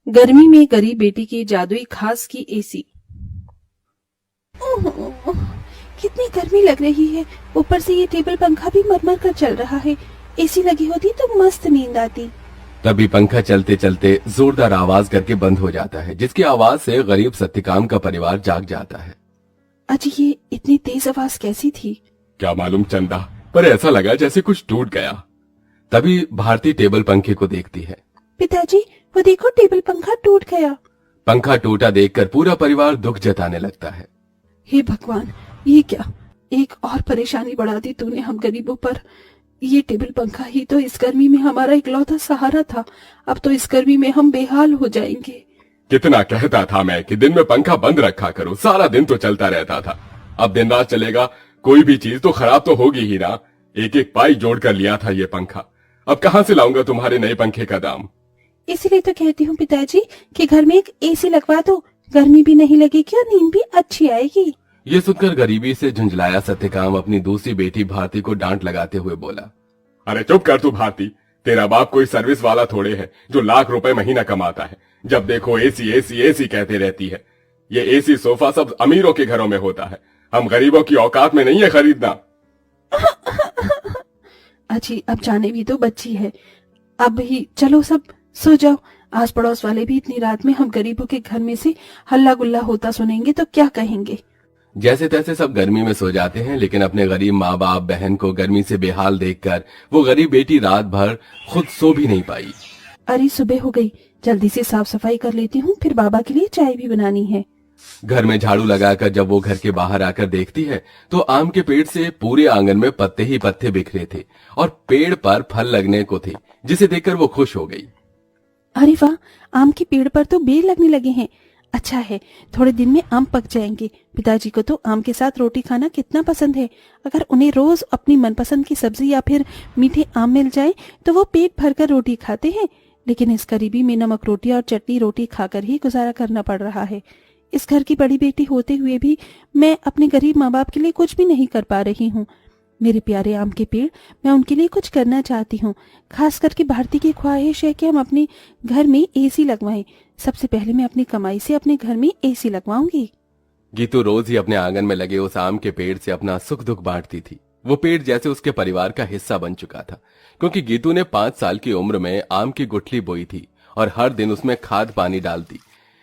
गर्मी में गरीब बेटी की जादुई खास की एसी। ओह, कितनी गर्मी लग रही है। ऊपर से ये टेबल पंखा भी मरमर कर चल रहा है। एसी लगी होती तो मस्त नींद आती। तभी पंखा चलते चलते जोरदार आवाज करके बंद हो जाता है, जिसकी आवाज से गरीब सत्यकाम का परिवार जाग जाता है। अजी, ये इतनी तेज आवाज कैसी थी? क्या मालूम चंदा, पर ऐसा लगा जैसे कुछ टूट गया। तभी भारती टेबल पंखे को देखती है। पिताजी, वो देखो, टेबल पंखा टूट गया। पंखा टूटा देखकर पूरा परिवार दुख जताने लगता है। हे भगवान, ये क्या, एक और परेशानी बढ़ा दी तूने हम गरीबों पर। ये टेबल पंखा ही तो इस गर्मी में हमारा इकलौता सहारा था। अब तो इस गर्मी में हम बेहाल हो जाएंगे। कितना कहता था मैं कि दिन में पंखा बंद रखा करो, सारा दिन तो चलता रहता था। अब दिन रात चलेगा, कोई भी चीज तो खराब तो होगी ही ना। एक एक पाई जोड़ कर लिया था ये पंखा, अब कहाँ से लाऊंगा तुम्हारे नए पंखे का दाम। इसीलिए तो कहती हूँ पिताजी कि घर में एक एसी लगवा दो। गर्मी भी नहीं लगेगी और नींद भी अच्छी आएगी। ये सुनकर गरीबी से झुंझलाया सत्यकाम अपनी दूसरी बेटी भारती को डांट लगाते हुए बोला, अरे चुप कर तू भारती, तेरा बाप कोई सर्विस वाला थोड़े है जो लाख रुपए महीना कमाता है। जब देखो एसी एसी एसी कहते रहती है। ये एसी सोफा सब अमीरों के घरों में होता है, हम गरीबों की औकात में नहीं है खरीदना। अजी, अब जाने भी तो बच्ची है। अब ही चलो सब सो जाओ। आस पड़ोस वाले भी इतनी रात में हम गरीबों के घर में से हल्ला गुल्ला होता सुनेंगे तो क्या कहेंगे। जैसे तैसे सब गर्मी में सो जाते हैं, लेकिन अपने गरीब माँ बाप बहन को गर्मी से बेहाल देखकर वो गरीब बेटी रात भर खुद सो भी नहीं पाई। अरे सुबह हो गई, जल्दी से साफ सफाई कर लेती हूँ, फिर बाबा के लिए चाय भी बनानी है। घर में झाड़ू लगाकर जब वो घर के बाहर आकर देखती है तो आम के पेड़ से पूरे आंगन में पत्ते ही पत्ते बिखरे थे और पेड़ पर फल लगने को थे, जिसे देखकर वो खुश हो गई। अरे वाह, आम के पेड़ पर तो बेर लगने लगे हैं। अच्छा है, थोड़े दिन में आम पक जाएंगे। पिताजी को तो आम के साथ रोटी खाना कितना पसंद है। अगर उन्हें रोज अपनी मनपसंद की सब्जी या फिर मीठे आम मिल जाए तो वो पेट भरकर रोटी खाते हैं। लेकिन इस गरीबी में नमक रोटी और चटनी रोटी खाकर ही गुजारा करना पड़ रहा है। इस घर की बड़ी बेटी होते हुए भी मैं अपने गरीब माँ बाप के लिए कुछ भी नहीं कर पा रही हूँ। मेरे प्यारे आम के पेड़, मैं उनके लिए कुछ करना चाहती हूँ। खास करके भारती की ख्वाहिश है कि हम अपने घर में एसी लगवाएं। सबसे पहले मैं अपनी कमाई से अपने घर में एसी लगवाऊंगी। गीतू रोज ही अपने आंगन में लगे उस आम के पेड़ से अपना सुख दुख बांटती थी। वो पेड़ जैसे उसके परिवार का हिस्सा बन चुका था, क्योंकि गीतू ने 5 साल की उम्र में आम की गुठली बोई थी और हर दिन उसमें खाद पानी डालती,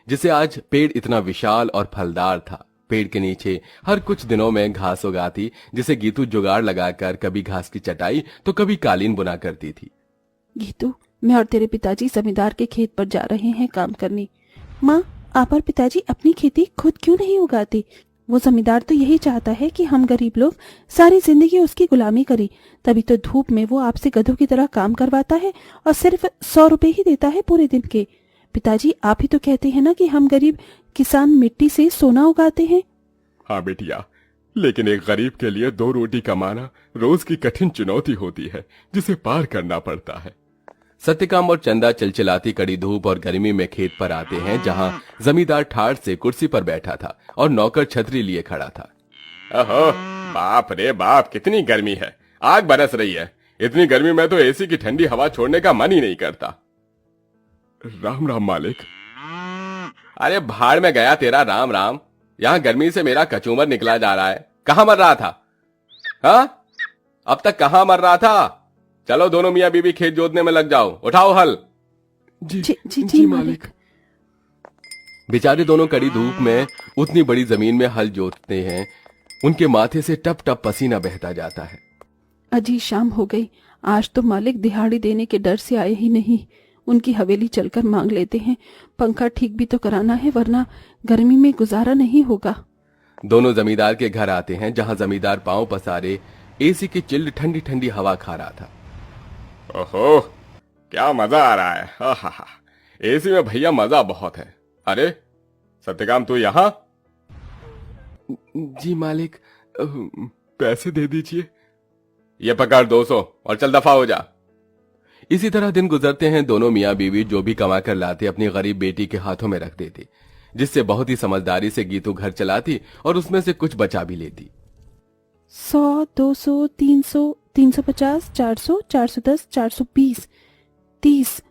जिससे आज पेड़ इतना विशाल और फलदार था। पेड़ के नीचे हर कुछ दिनों में घास उगाती, जिसे गीतू जुगाड़ लगाकर कभी घास की चटाई तो कभी कालीन बुना करती थी। गीतू, मैं और तेरे पिताजी जमींदार के खेत पर जा रहे हैं काम करने। माँ, आप और पिताजी अपनी खेती खुद क्यों नहीं उगाते? वो जमींदार तो यही चाहता है कि हम गरीब लोग सारी जिंदगी उसकी गुलामी करें। तभी तो धूप में वो आपसे गधों की तरह काम करवाता है और सिर्फ 100 रुपए ही देता है पूरे दिन के। पिताजी, आप ही तो कहते हैं ना कि हम गरीब किसान मिट्टी से सोना उगाते हैं। हाँ बेटिया, लेकिन एक गरीब के लिए 2 रोटी कमाना रोज की कठिन चुनौती होती है, जिसे पार करना पड़ता है। सत्यकाम और चंदा चिलचिलाती कड़ी धूप और गर्मी में खेत पर आते हैं, जहां जमींदार ठाठ से कुर्सी पर बैठा था और नौकर छतरी लिए खड़ा था। ओहो, बाप रे बाप, कितनी गर्मी है, आग बरस रही है। इतनी गर्मी में तो एसी की ठंडी हवा छोड़ने का मन ही नहीं करता। राम राम मालिक। अरे भाड़ में गया तेरा राम राम, यहाँ गर्मी से मेरा कचूमर निकला जा रहा है। कहाँ मर रहा था? हाँ, अब तक कहाँ मर रहा था? चलो दोनों मियाँ बीवी खेत जोतने में लग जाओ, उठाओ हल। जी मालिक। बेचारे दोनों कड़ी धूप में उतनी बड़ी जमीन में हल जोतते हैं, उनके माथे से टप टप पसीना बहता जाता है। अजी, शाम हो गई। आज तो मालिक दिहाड़ी देने के डर से आए ही नहीं। उनकी हवेली चलकर मांग लेते हैं। पंखा ठीक भी तो कराना है, वरना गर्मी में गुजारा नहीं होगा। दोनों जमींदार के घर आते हैं, जहां जमींदार पांव पसारे एसी की चिल्ड ठंडी ठंडी हवा खा रहा था। ओहो, क्या मजा आ रहा है। हा, एसी में भैया मजा बहुत है। अरे सत्यकाम, तू यहाँ? जी मालिक, पैसे दे दीजिए। ये पकड़ 200 और चल दफा हो जा। इसी तरह दिन गुजरते हैं। दोनों मियाँ बीवी जो भी कमा कर लाते अपनी गरीब बेटी के हाथों में रख देते, जिससे बहुत ही समझदारी से गीतू घर चलाती और उसमें से कुछ बचा भी लेती। 100, 200, 300, 350, 400, 410, 420, 30।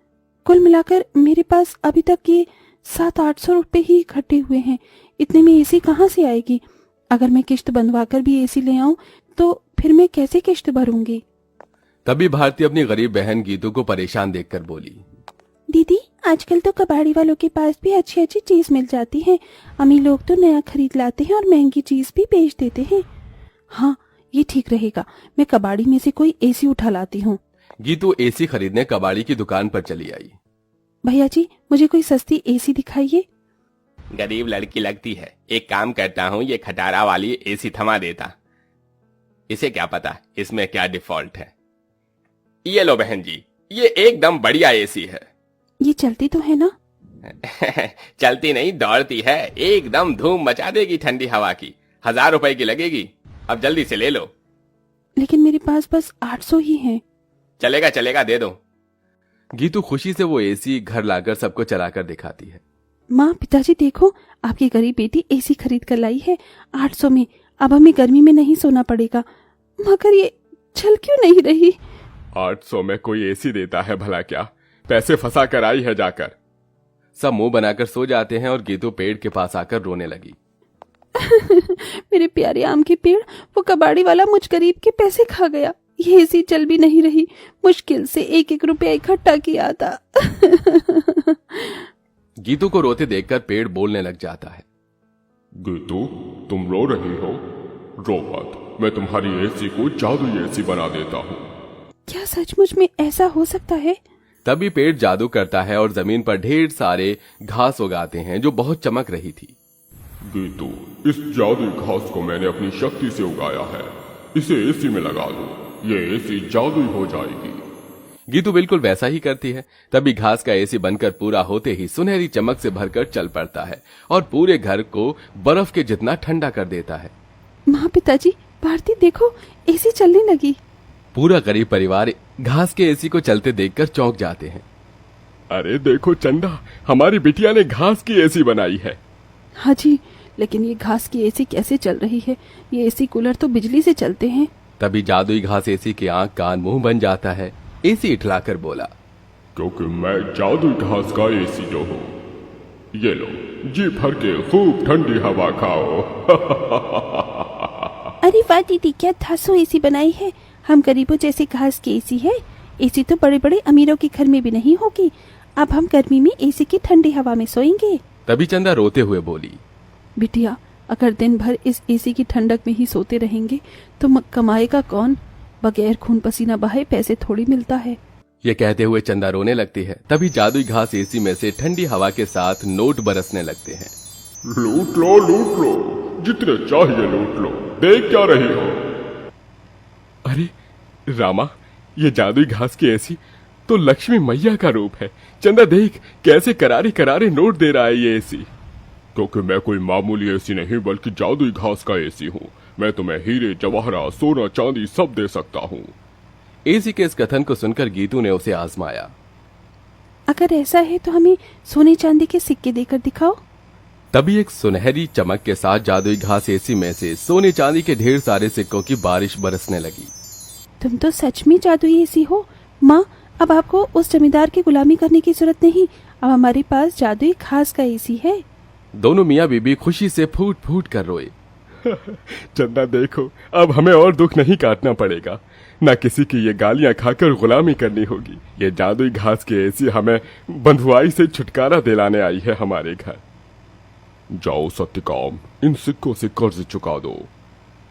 कुल मिलाकर मेरे पास अभी तक ये 700-800 रुपए ही इकट्ठे हुए हैं। इतने में एसी कहाँ से आएगी? अगर मैं किश्त बंधवाकर भी एसी ले आऊं तो फिर मैं कैसे किश्त भरूंगी? तभी भारती अपनी गरीब बहन गीतू को परेशान देखकर बोली, दीदी, आजकल तो कबाड़ी वालों के पास भी अच्छी अच्छी चीज मिल जाती है। अमीर लोग तो नया खरीद लाते हैं और महंगी चीज भी बेच देते हैं। हाँ, ये ठीक रहेगा। मैं कबाड़ी में से कोई एसी उठा लाती हूँ। गीतू एसी खरीदने कबाड़ी की दुकान पर चली आई। भैया जी, मुझे कोई सस्ती एसी दिखाइए। गरीब लड़की लगती है, एक काम करता हूँ, ये खटारा वाली एसी थमा देता। इसे क्या पता इसमें क्या डिफॉल्ट है। ये लो बहन जी, ये एकदम बढ़िया एसी है। ये चलती तो है ना? चलती नहीं, दौड़ती है। एकदम धूम मचा देगी ठंडी हवा की। 1000 रुपए की लगेगी। अब जल्दी से ले लो। लेकिन मेरे पास बस 800 ही हैं। चलेगा चलेगा, दे दो। गीतू खुशी से वो एसी घर लाकर सबको चलाकर दिखाती है। माँ, पिताजी देखो, आपकी गरीब बेटी एसी खरीद कर लाई है 800 में। अब हमें गर्मी में नहीं सोना पड़ेगा। मगर ये चल क्यों नहीं रही? 800 में कोई एसी देता है भला क्या? पैसे फंसा कर आई है जाकर। सब मुंह बनाकर सो जाते हैं और गीतू पेड़ के पास आकर रोने लगी। मेरे प्यारे आम के पेड़, वो कबाड़ी वाला मुझ गरीब के पैसे खा गया। ये एसी चल भी नहीं रही। मुश्किल से 1-1 रुपया इकट्ठा किया था। गीतू को रोते देखकर पेड़ बोलने लग जाता है। गीतू, तुम रो रही हो? रो मत, मैं तुम्हारी एसी को जादुई एसी बना देता हूँ। क्या सचमुच में ऐसा हो सकता है? तभी पेड़ जादू करता है और जमीन पर ढेर सारे घास उगाते हैं जो बहुत चमक रही थी। गीतू, इस जादुई घास को मैंने अपनी शक्ति से उगाया है। इसे एसी में लगा दो, ये एसी जादुई हो जाएगी। गीतू बिल्कुल वैसा ही करती है। तभी घास का एसी बनकर पूरा होते ही सुनहरी चमक से भरकर चल पड़ता है और पूरे घर को बर्फ के जितना ठंडा कर देता है। माँ, पिताजी, भारती देखो, एसी चलने लगी। पूरा गरीब परिवार घास के एसी को चलते देखकर चौंक जाते हैं। अरे देखो चंदा, हमारी बिटिया ने घास की एसी बनाई है। हाँ जी, लेकिन ये घास की एसी कैसे चल रही है? ये एसी कूलर तो बिजली से चलते हैं। तभी जादुई घास एसी के आंख कान मुंह बन जाता है। एसी इठलाकर बोला, क्योंकि मैं जादुई घास का एसी जो हूँ। ये लो, जी भर के खूब ठंडी हवा खाओ। अरे वाह दीदी, क्या धांसू एसी बनाई है। हम गरीबों जैसे घास की एसी है। एसी तो बड़े बड़े अमीरों के घर में भी नहीं होगी। अब हम गर्मी में एसी की ठंडी हवा में सोएंगे। तभी चंदा रोते हुए बोली, बिटिया, अगर दिन भर इस एसी की ठंडक में ही सोते रहेंगे तो कमाएगा कौन? बगैर खून पसीना बहाए पैसे थोड़ी मिलता है। ये कहते हुए चंदा रोने लगती है। तभी जादुई घास एसी में से ठंडी हवा के साथ नोट बरसने लगते हैं। लूट लो, लूट लो, जितने चाहिए लूट लो। देख क्या रही हो? अरे रामा, ये जादुई घास की एसी तो लक्ष्मी मैया का रूप है। चंदा देख, कैसे करारे करारे नोट दे रहा है ये एसी। क्योंकि मैं कोई मामूली एसी नहीं बल्कि जादुई घास का एसी हूँ। मैं तुम्हें हीरे, जवाहरात, सोना, चांदी सब दे सकता हूँ। एसी के इस कथन को सुनकर गीतू ने उसे आजमाया। अगर ऐसा है तो हमें सोने चांदी के सिक्के देकर दिखाओ। तभी एक सुनहरी चमक के साथ जादुई घास एसी में से सोने चांदी के ढेर सारे सिक्कों की बारिश बरसने लगी। तुम तो सच में जादुई एसी हो। माँ, अब आपको उस जमींदार की गुलामी करने की जरूरत नहीं। अब हमारे पास जादुई घास का एसी है। दोनों मियाँ बीबी खुशी से फूट फूट कर रोए। चंदा देखो, अब हमें और दुख नहीं काटना पड़ेगा। न किसी की ये गालियां खाकर गुलामी करनी होगी। ये जादुई घास की एसी हमें बंधुआई से छुटकारा दिलाने आई है हमारे घर। जाओ सत्यकाम, इन सिक्कों से कर्ज चुका दो।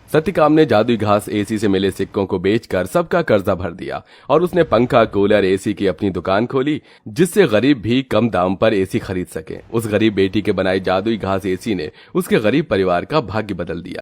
सत्यकाम ने जादुई घास एसी से मिले सिक्कों को बेचकर सबका कर्जा भर दिया और उसने पंखा, कूलर, एसी की अपनी दुकान खोली, जिससे गरीब भी कम दाम पर एसी खरीद सके। उस गरीब बेटी के बनाई जादुई घास एसी ने उसके गरीब परिवार का भाग्य बदल दिया।